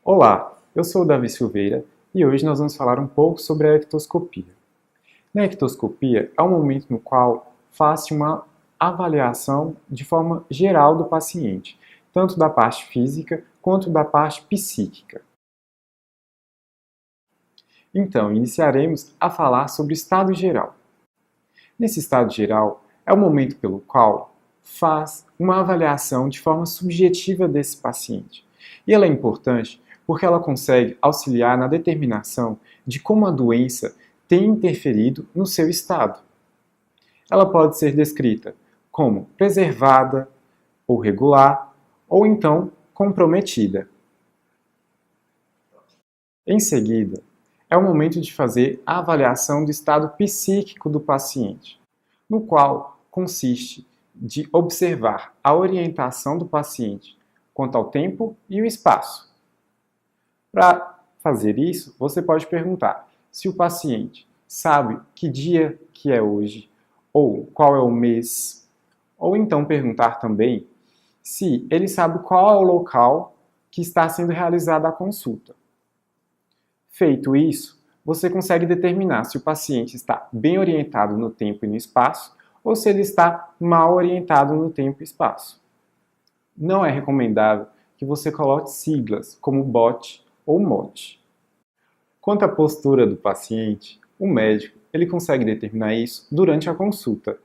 Olá, eu sou o Davi Silveira e hoje nós vamos falar um pouco sobre a ectoscopia. Na ectoscopia é o momento no qual faz-se uma avaliação de forma geral do paciente, tanto da parte física quanto da parte psíquica. Então, iniciaremos a falar sobre o estado geral. Nesse estado geral, é o momento pelo qual faz uma avaliação de forma subjetiva desse paciente. E ela é importante porque ela consegue auxiliar na determinação de como a doença tem interferido no seu estado. Ela pode ser descrita como preservada, ou regular, ou então comprometida. Em seguida, é o momento de fazer a avaliação do estado psíquico do paciente, no qual consiste de observar a orientação do paciente quanto ao tempo e o espaço. Para fazer isso, você pode perguntar se o paciente sabe que dia que é hoje, ou qual é o mês, ou então perguntar também se ele sabe qual é o local que está sendo realizada a consulta. Feito isso, você consegue determinar se o paciente está bem orientado no tempo e no espaço, ou se ele está mal orientado no tempo e espaço. Não é recomendável que você coloque siglas como BOT ou MOT. Quanto à postura do paciente, o médico ele consegue determinar isso durante a consulta,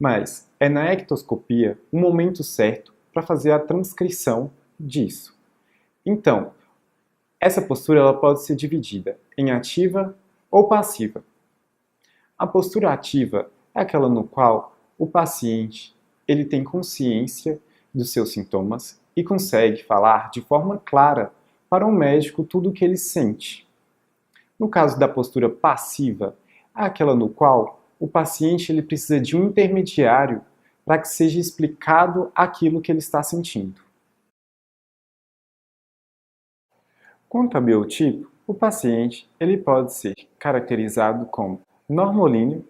mas é na ectoscopia o momento certo para fazer a transcrição disso. Então, essa postura ela pode ser dividida em ativa ou passiva. A postura ativa é aquela no qual o paciente ele tem consciência dos seus sintomas e consegue falar de forma clara para o médico tudo o que ele sente. No caso da postura passiva, é aquela no qual o paciente ele precisa de um intermediário para que seja explicado aquilo que ele está sentindo. Quanto a biotipo, o paciente ele pode ser caracterizado como normolíneo,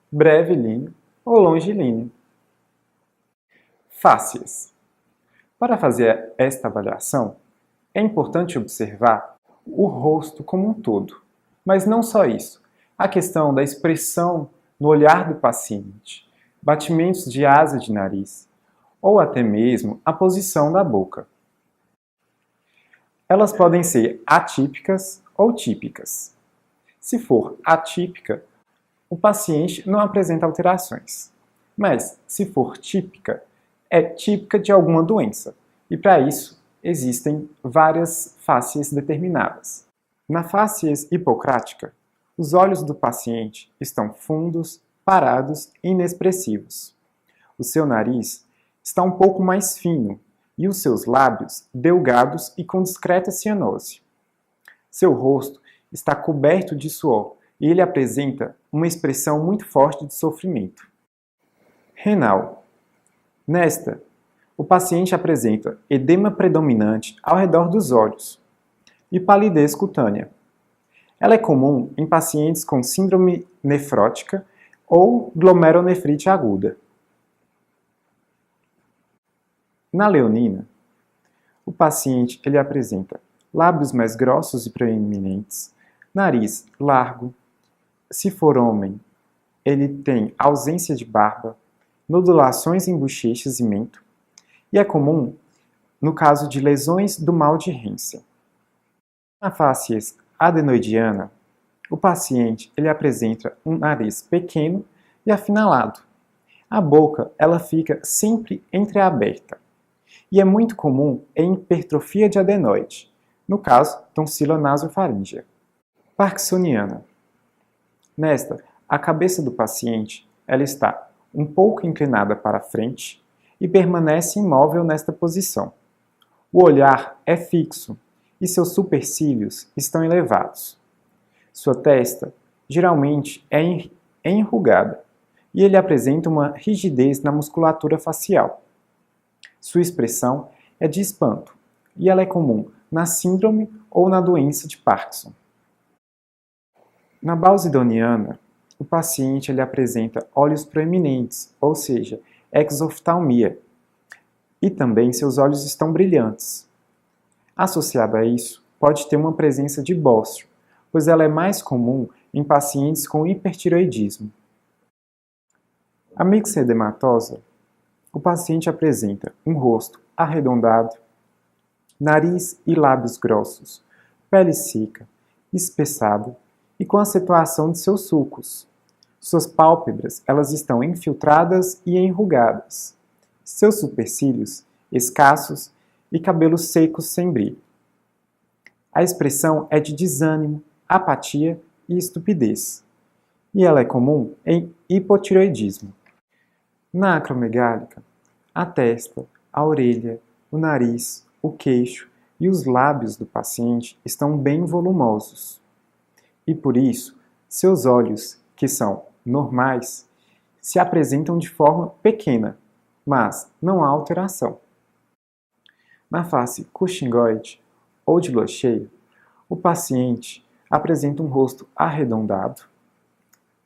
brevilíneo ou longilíneo. Fácies. Para fazer esta avaliação, é importante observar o rosto como um todo, mas não só isso. A questão da expressão no olhar do paciente, batimentos de asa de nariz, ou até mesmo a posição da boca. Elas podem ser atípicas ou típicas. Se for atípica, o paciente não apresenta alterações. Mas, se for típica, é típica de alguma doença. E para isso, existem várias fácies determinadas. Na fácies hipocrática, os olhos do paciente estão fundos, parados e inexpressivos. O seu nariz está um pouco mais fino e os seus lábios delgados e com discreta cianose. Seu rosto está coberto de suor e ele apresenta uma expressão muito forte de sofrimento. Renal. Nesta, o paciente apresenta edema predominante ao redor dos olhos e palidez cutânea. Ela é comum em pacientes com síndrome nefrótica ou glomerulonefrite aguda. Na leonina, o paciente ele apresenta lábios mais grossos e proeminentes, nariz largo. Se for homem, ele tem ausência de barba, nodulações em bochechas e mento, e é comum no caso de lesões do mal de Hansen. Na fácies adenoidiana, o paciente ele apresenta um nariz pequeno e afinalado. A boca ela fica sempre entreaberta. E é muito comum em hipertrofia de adenoide, no caso, tonsila nasofaríngea. Parkinsoniana. Nesta, a cabeça do paciente ela está um pouco inclinada para frente e permanece imóvel nesta posição. O olhar é fixo e seus supercílios estão elevados. Sua testa geralmente é enrugada e ele apresenta uma rigidez na musculatura facial. Sua expressão é de espanto e ela é comum na síndrome ou na doença de Parkinson. Na bausidoniana, o paciente ele apresenta olhos proeminentes, ou seja, exoftalmia, e também seus olhos estão brilhantes. Associado a isso, pode ter uma presença de bócio, pois ela é mais comum em pacientes com hipertireoidismo. A mixedematosa, o paciente apresenta um rosto arredondado, nariz e lábios grossos, pele seca, espessada e com acentuação de seus sulcos. Suas pálpebras elas estão infiltradas e enrugadas. Seus supercílios escassos e cabelos secos sem brilho. A expressão é de desânimo, apatia e estupidez, e ela é comum em hipotireoidismo. Na acromegálica, a testa, a orelha, o nariz, o queixo e os lábios do paciente estão bem volumosos. E por isso, seus olhos, que são normais, se apresentam de forma pequena, mas não há alteração. Na face cushingoide ou de lua cheia, o paciente apresenta um rosto arredondado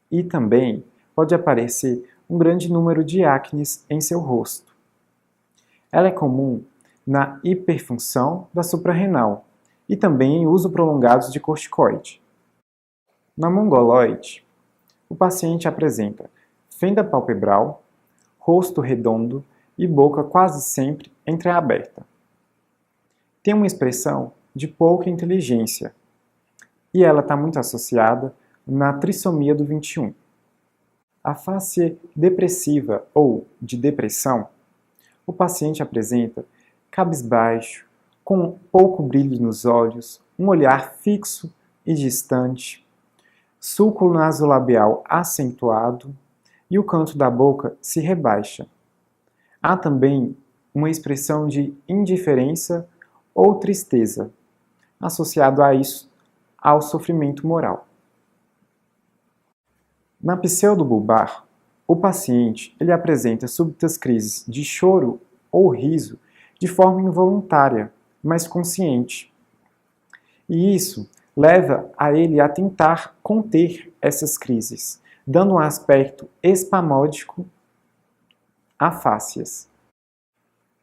e também pode aparecer um grande número de acnes em seu rosto. Ela é comum na hiperfunção da suprarrenal e também em uso prolongado de corticoide. Na mongoloide, o paciente apresenta fenda palpebral, rosto redondo e boca quase sempre entreaberta. Tem uma expressão de pouca inteligência e ela está muito associada na trissomia do 21. A face depressiva ou de depressão, o paciente apresenta cabisbaixo, com pouco brilho nos olhos, um olhar fixo e distante, sulco nasolabial acentuado e o canto da boca se rebaixa. Há também uma expressão de indiferença ou tristeza, associado a isso ao sofrimento moral. Na pseudobulbar, o paciente ele apresenta súbitas crises de choro ou riso de forma involuntária, mas consciente. E isso leva a ele a tentar conter essas crises, dando um aspecto espasmódico a fáscias.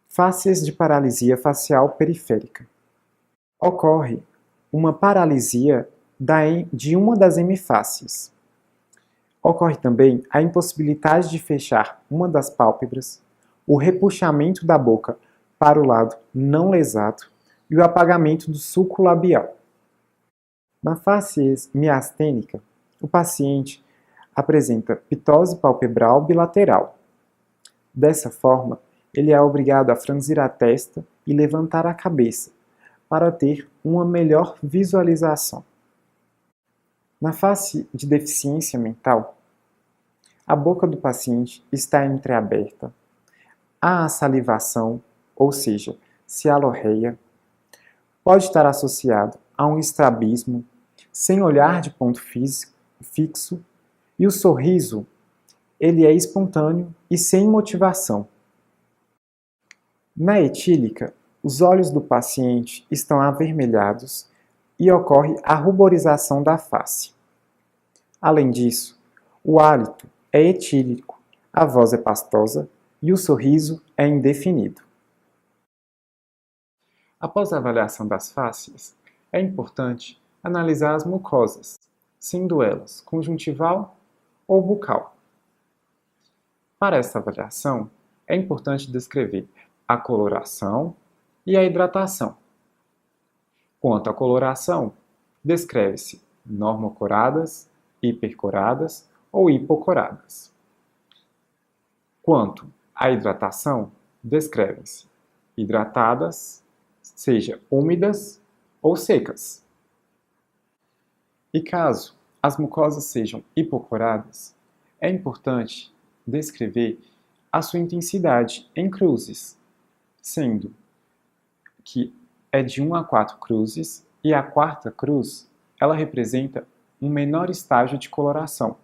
Fáscias de paralisia facial periférica. Ocorre uma paralisia de uma das hemifácies. Ocorre também a impossibilidade de fechar uma das pálpebras, o repuxamento da boca para o lado não lesado e o apagamento do sulco labial. Na face miastênica, o paciente apresenta ptose palpebral bilateral. Dessa forma, ele é obrigado a franzir a testa e levantar a cabeça para ter uma melhor visualização. Na face de deficiência mental, a boca do paciente está entreaberta, há a salivação, ou seja, cialorreia, pode estar associado a um estrabismo, sem olhar de ponto fixo, e o sorriso ele é espontâneo e sem motivação. Na etílica, os olhos do paciente estão avermelhados e ocorre a ruborização da face. Além disso, o hálito é etílico, a voz é pastosa e o sorriso é indefinido. Após a avaliação das fáscias, é importante analisar as mucosas, sendo elas conjuntival ou bucal. Para essa avaliação, é importante descrever a coloração e a hidratação. Quanto à coloração, descreve-se normocoradas, hipercoradas ou hipocoradas. Quanto à hidratação, descrevem-se hidratadas, seja úmidas ou secas. E caso as mucosas sejam hipocoradas, é importante descrever a sua intensidade em cruzes, sendo que é de 1 a 4 cruzes e a quarta cruz ela representa um menor estágio de coloração.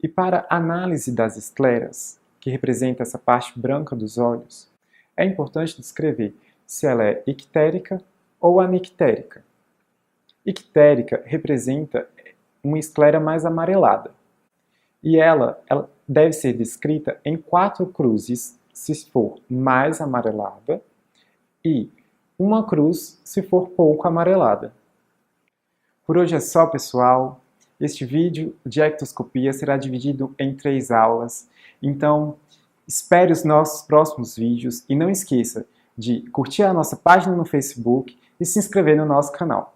E para análise das escleras, que representa essa parte branca dos olhos, é importante descrever se ela é ictérica ou anictérica. Ictérica representa uma esclera mais amarelada, e ela deve ser descrita em 4 cruzes, se for mais amarelada, e uma cruz se for pouco amarelada. Por hoje é só, pessoal. Este vídeo de ectoscopia será dividido em 3 aulas, então espere os nossos próximos vídeos e não esqueça de curtir a nossa página no Facebook e se inscrever no nosso canal.